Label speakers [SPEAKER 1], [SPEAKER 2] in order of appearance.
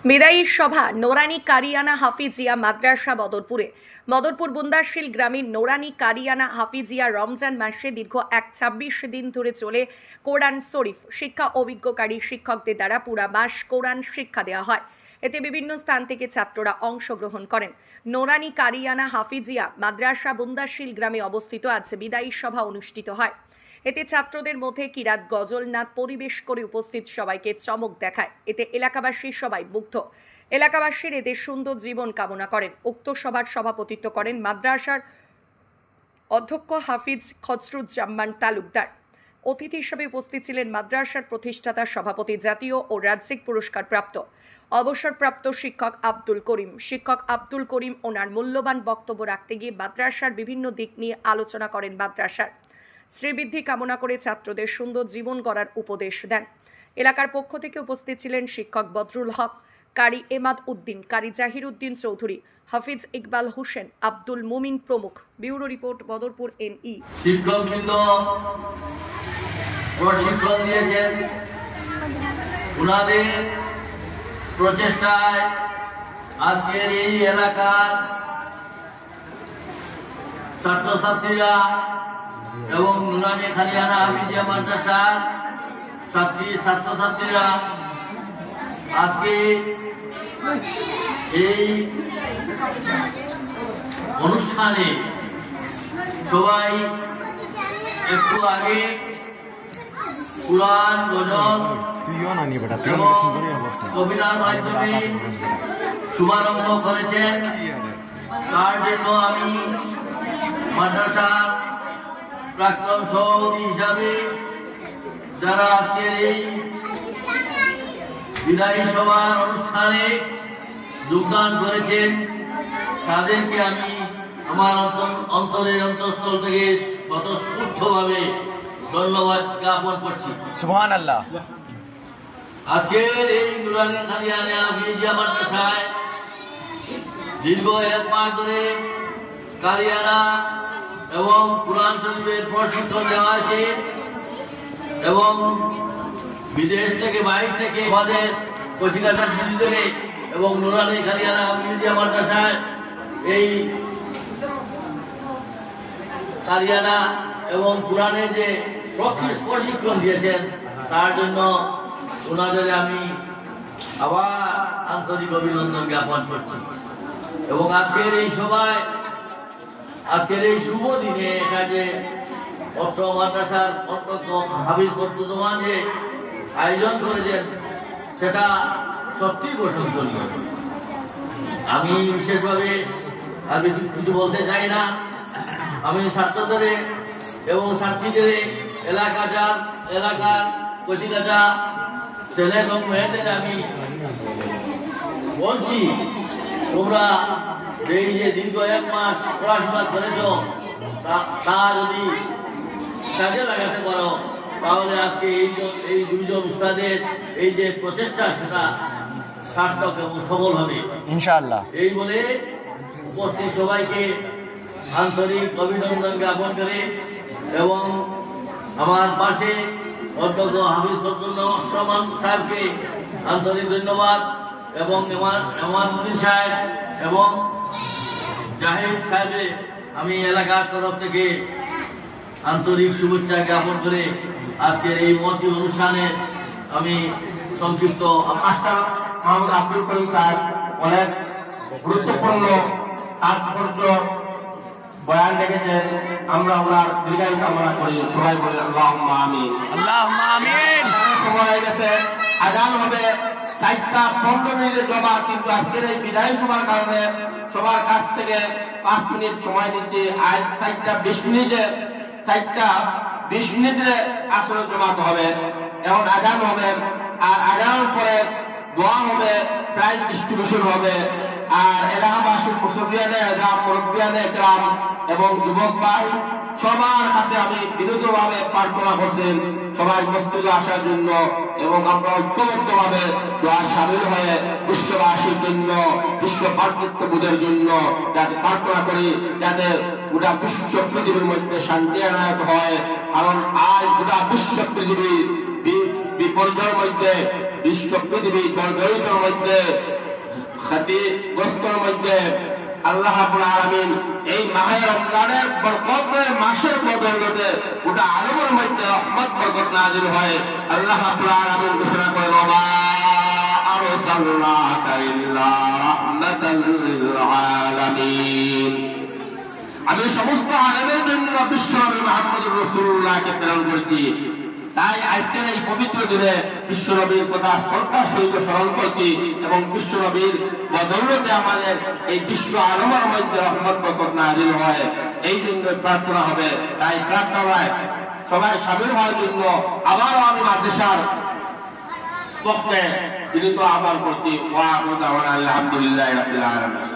[SPEAKER 1] বিদায়ী সভা নোরানি কারিয়ানা হাফিজিয়া মাদ্রাসা বদরপুর বুন্দাশিল গ্রামীণ নোরানি কারিয়ানা হাফিজিয়া রমজান মাসে দীর্ঘ 26 দিন ধরে চলে কোরআন শরীফ শিক্ষা অভিজ্ঞকারী শিক্ষকদের দ্বারা পুরা মাস কোরআন শিক্ষা দেওয়া হয়। এতে বিভিন্ন স্থান থেকে ছাত্ররা অংশগ্রহণ করেন। নোরানি কারিয়ানা হাফিজিয়া মাদ্রাসা বুন্দাশিল গ্রামে অবস্থিত আজ বিদায়ী সভা অনুষ্ঠিত হয়। এতে ছাত্রদের মধ্যে কিরাত গজল নাচ পরিবেশ করে উপস্থিত সবাইকে চমক দেখায়। এতে এলাকাবাসী সবাই মুগ্ধ। এলাকাবাসীর এদের সুন্দর জীবন কামনা করেন। উক্ত সভার সভাপতিত্ব করেন মাদ্রাসার অধ্যক্ষ হাফিজ খসরুজ্জামান তালুকদার। অতিথি হিসেবে উপস্থিত ছিলেন মাদ্রাসার প্রতিষ্ঠাতা সভাপতি, জাতীয় ও রাজ্যিক পুরস্কার প্রাপ্ত অবসরপ্রাপ্ত শিক্ষক আব্দুল করিম। শিক্ষক আব্দুল করিম ওনার মূল্যবান বক্তব্য রাখতে গিয়ে মাদ্রাসার বিভিন্ন দিক নিয়ে আলোচনা করেন। মাদ্রাসার শ্রীবৃদ্ধি কামনা করে ছাত্রদের সুন্দর জীবন গড়ার উপদেশ দেন। এলাকার পক্ষ থেকে উপস্থিত ছিলেন শিক্ষক বদরুল হক, কারি এমাদ উদ্দিন, কারি জাহির উদ্দিন চৌধুরী, হাফিজ ইকবাল হোসেন, আব্দুল মুমিন প্রমুখ। Bureau report, Badarpur NE।
[SPEAKER 2] শিক্ষকবৃন্দ প্রশিক্ষণ দিয়েছেন, ওনাদের প্রচেষ্টায় আজকের এই এলাকার ছাত্রছাত্রীরা এবং নুরানি কারিয়ানা হাফিজিয়া মাদ্রাসার ছাত্রছাত্রীরা আজকে এই অনুষ্ঠানে সবাই একটু আগে কুরআন, গজল এবং কবিতার মাধ্যমে শুভারম্ভ করেছেন। তার জন্য আমি মাদ্রাসা প্রাক্তন সভাপতি হিসাবে যারা আজকের এই বিদায়ী সভার অনুষ্ঠানে যোগদান করেছেন তাদেরকে আমি আমার অন্তরের অন্তঃস্থল থেকে স্বতঃস্ফূর্তভাবে ধন্যবাদ জ্ঞাপন করছি।
[SPEAKER 3] সুবহানাল্লাহ।
[SPEAKER 2] আজকের এই নুরানি কারিয়ানা হাফিজিয়া মাদ্রাসায় দীর্ঘ 1 মাস ধরে কারিয়ানা এবং কুরআন শরীফের প্রশিক্ষণ দেওয়া হয়েছে এবং বিদেশ থেকে, বাইরে থেকে, আমাদের কচিকাটা শিশু থেকে এবং নুরানি কারিয়ানা হাফিজিয়া মাদ্রাসায় এই কারিয়ানা এবং কুরআনের যে প্রশিক্ষণ দিয়েছেন তার জন্য ওনাদের আমি আবার আন্তরিক অভিনন্দন জ্ঞাপন করছি। এবং আজকের এই সভায়, আজকের এই শুভ দিনে এটা যে অত্র মাদ্রাসার অত্যন্ত হাফিজ খসরুজ্জামান যে আয়োজন করেছেন সেটা সত্যি প্রশংসনীয়। আমি বিশেষভাবে আর কিছু বলতে চাই না। আমি ছাত্রদের এবং ছাত্রীদের এলাকার কচিকাচা ছেলে এবং মেয়েদের আমি বলছি, তোমরা এই যে দীর্ঘ 1 মাস পড়াশোনা করেছ তা যদি কাজে লাগাতে পারো তাহলে আজকে এই দুইজন উস্তাদের এই যে প্রচেষ্টা সেটা সার্থক এবং সফল হবে
[SPEAKER 3] ইনশাআল্লাহ।
[SPEAKER 2] এই বলে উপস্থিত সবাইকে আন্তরিক অভিনন্দন জ্ঞাপন করে এবং আমার পাশে অধ্যক্ষ হাফিজ খসরুজ্জামান সাহেবকে আন্তরিক ধন্যবাদ এবং এমাদউদ্দিন সাহেব এবং জাহিদ সাহেবের আমি এলাকার তরফ থেকে আন্তরিক শুভেচ্ছা জ্ঞাপন করে আজকের এই মহতী অনুষ্ঠানে আমি সংক্ষিপ্ত
[SPEAKER 4] মাস্টার মোহাম্মদ আব্দুল করিম সাহেব অনেক গুরুত্বপূর্ণ তাৎপর্য বয়ান রেখেছেন। আমরা ওনার দীর্ঘায়ু কামনা করি। সবাই বলেন আল্লাহুম্মা আমিন।
[SPEAKER 3] আল্লাহুম্মা আমিন।
[SPEAKER 4] সময় হয়ে গেছে, আজান হবে 4টা 15 মিনিটের জমা, কিন্তু আজকের এই বিদায়ী সভার কারণে সবার কাছ থেকে 5 মিনিট সময় নিচ্ছে। আজ 4টা 20 মিনিটে আসলে জমাতে হবে। এখন আজান হবে, আর আজানের পরে দোয়া হবে, প্রাইজ ডিস্ট্রিবিউশন হবে। আর এলাকাবাসীর মুসল্লিয়ানে মুরব্বিয়ানে একরাম এবং যুবক ভাই সবার কাছে আমি বিনীতভাবে প্রার্থনা করছেন সবাই মসজিদে আসার জন্য এবং আমরা ঐক্যবদ্ধভাবে দোয়া সামিল হয়ে বিশ্ববাসীর জন্য, বিশ্ব ভাতৃত্ববোধের জন্য যাতে প্রার্থনা করি, যাতে গোটা বিশ্ব পৃথিবীর মধ্যে শান্তি আনায়ত হয়। কারণ আজ গোটা বিশ্ব পৃথিবী বিপর্যয়ের মধ্যে, বিশ্ব পৃথিবী জর্জরিতের মধ্যে ক্ষতিগ্রস্তর মধ্যে আল্লাহ রাব্বুল আলামিন এই মাহে রমজানের বরকতের মাসের বদৌলতে গোটা আলমের মধ্যে রহমত বরকত নাযিল হয়। আল্লাহ রাব্বুল আলামিন ঘোষণা করেন ওয়া আরসালনাকা ইল্লা রাহমাতাল লিল আলামিন। আমি সমস্ত আলেমের জন্য বিশ্বনবী মুহাম্মদুর রাসূলুল্লাহকে প্রেরণ করেছি। তাই আজকের এই পবিত্র দিনে বিশ্বনবীর কথা শ্রদ্ধার সহিত স্মরণ করছি এবং বিশ্বনবীর বদৌলতে আমাদের এই বিশ্ব আলমের মধ্যে রহমত বরকত নাযিল হয়, এই জন্য প্রার্থনা হবে। তাই প্রার্থনায় সবাই শামিল হওয়ার জন্য আবারও আমি মাদ্রাসার পক্ষে বিনীত আহ্বান করছি। ওয়া আখিরু দাওয়ানা আলহামদুলিল্লাহি রাব্বিল আলামিন।